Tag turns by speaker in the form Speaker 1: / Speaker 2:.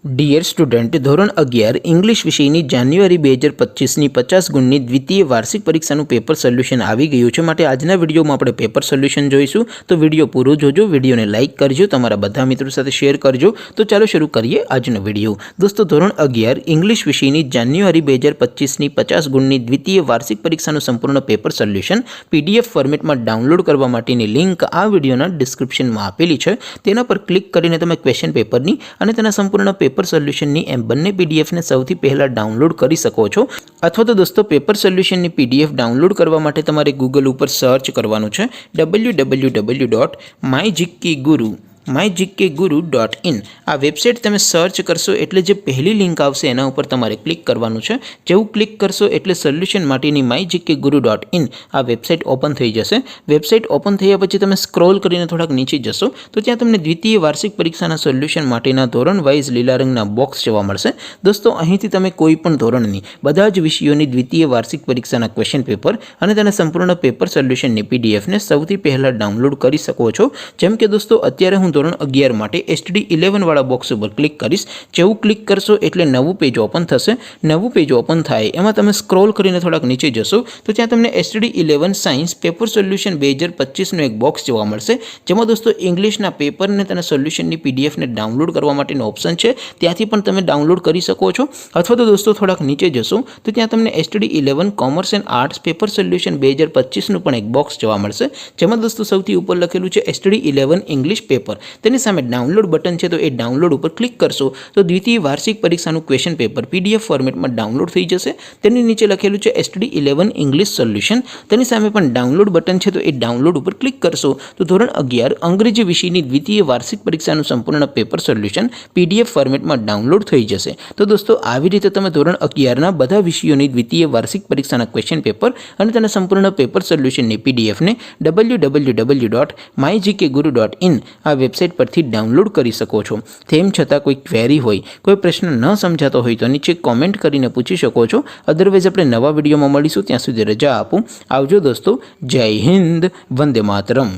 Speaker 1: Dear student, ધોરણ 11 English વિષયની જાન્યુઆરી 2025ની 50 ગુણની દ્વિતીય વાર્ષિક પરીક્ષાનું પેપર સોલ્યુશન આવી ગયું છે। માટે આજના વિડીયોમાં આપણે પેપર સોલ્યુશન જોઈશું। તો વિડીયો પૂરો જોજો, વિડીયોને લાઇક કરજો, તમારા બધા મિત્રો સાથે શેર કરજો। તો ચાલો શરૂ કરીએ આજનો વિડીયો। દોસ્તો, ધોરણ 11 ઇંગ્લિશ વિષયની જાન્યુઆરી 2025ની 50 ગુણની દ્વિતીય વાર્ષિક પરીક્ષાનું સંપૂર્ણ પેપર સોલ્યુશન પીડીએફ ફોર્મેટમાં ડાઉનલોડ કરવા માટેની લિંક આ વિડીયોના ડિસ્ક્રિપ્શનમાં આપેલી છે। તેના પર ક્લિક કરીને તમે ક્વેશ્ચન પેપરની અને તેના સંપૂર્ણ પેપર સોલ્યુશનની એમ બંને પીડીએફને સૌથી પહેલાં ડાઉનલોડ કરી શકો છો। અથવા તો દોસ્તો, પેપર સોલ્યુશનની પીડીએફ ડાઉનલોડ કરવા માટે તમારે ગૂગલ ઉપર સર્ચ કરવાનું છે www.mygkguru.in। આ વેબસાઇટ તમે સર્ચ કરશો એટલે જે પહેલી લિંક આવશે એના ઉપર તમારે ક્લિક કરવાનું છે। જેવું ક્લિક કરશો એટલે સોલ્યુશન માટેની mygkguru.in આ વેબસાઇટ ઓપન થઈ જશે। વેબસાઇટ ઓપન થયા પછી તમે સ્ક્રોલ કરીને થોડાક નીચે જશો તો ત્યાં તમને દ્વિતીય વાર્ષિક પરીક્ષાના સોલ્યુશન માટેના ધોરણ વાઇઝ લીલા રંગના બોક્સ જોવા મળશે। દોસ્તો, અહીંથી તમે કોઈ પણ ધોરણની બધા જ વિષયોની દ્વિતીય વાર્ષિક પરીક્ષાના ક્વેશ્ચન પેપર અને તેના સંપૂર્ણ પેપર સોલ્યુશનની પીડીએફને સૌથી પહેલાં ડાઉનલોડ કરી શકો છો। જેમ કે દોસ્તો, અત્યારે હું ધોરણ 11 માટે STD11 વાળા બોક્સ ઉપર ક્લિક કરીશ। જેવું ક્લિક કરશો એટલે નવું પેજ ઓપન થશે। નવું પેજ ઓપન થાય એમાં તમે સ્ક્રોલ કરીને થોડાક નીચે જશો તો ત્યાં તમને STD11 સાયન્સ પેપર સોલ્યુશન 2025નું એક બોક્સ જોવા મળશે। જેમાં દોસ્તો ઇંગ્લિશના પેપરને તેના સોલ્યુશનની પીડીએફને ડાઉનલોડ કરવા માટેનો ઓપ્શન છે, ત્યાંથી પણ તમે ડાઉનલોડ કરી શકો છો। અથવા તો દોસ્તો થોડાક નીચે જશો તો ત્યાં તમને STD11 commerce and arts paper solution 2025નું પણ એક બોક્સ જોવા મળશે। જેમાં દોસ્તો સૌથી ઉપર લખેલું છે STD11 ઇંગ્લિશ પેપર, તેની સામે ડાઉનલોડ બટન છે, તો એ ડાઉનલોડ ઉપર ક્લિક કરશો તો દ્વિતીય વાર્ષિક પરીક્ષાનું ક્વેશ્ચન પેપર પીડીએફ ફોર્મેટમાં ડાઉનલોડ થઈ જશે। તેની નીચે લખેલું છે STD11 ઇંગ્લિશ સોલ્યુશન, તેની સામે પણ ડાઉનલોડ બટન છે, તો એ ડાઉનલોડ ઉપર ક્લિક કરશો તો ધોરણ 11 અંગ્રેજી વિષયની દ્વિતીય વાર્ષિક પરીક્ષાનું સંપૂર્ણ પેપર સોલ્યુશન પીડીએફ ફોર્મેટમાં ડાઉનલોડ થઈ જશે। તો દોસ્તો, આવી રીતે તમે ધોરણ 11ના બધા વિષયોની દ્વિતીય વાર્ષિક પરીક્ષાના ક્વેશ્ચન પેપર અને તેના સંપૂર્ણ પેપર સોલ્યુશનની પીડીએફને www.mygkguru.in આ વેબસાઇટ પરથી ડાઉનલોડ કરી શકો છો। તેમ છતાં કોઈ ક્વેરી હોય, કોઈ પ્રશ્ન ન સમજાતો હોય તો નીચે કોમેન્ટ કરીને પૂછી શકો છો। અદરવાઇઝ આપણે નવા વિડીયોમાં મળીશું, ત્યાં સુધી રજા આપું। આવજો દોસ્તો, જય હિન્દ, વંદે માતરમ।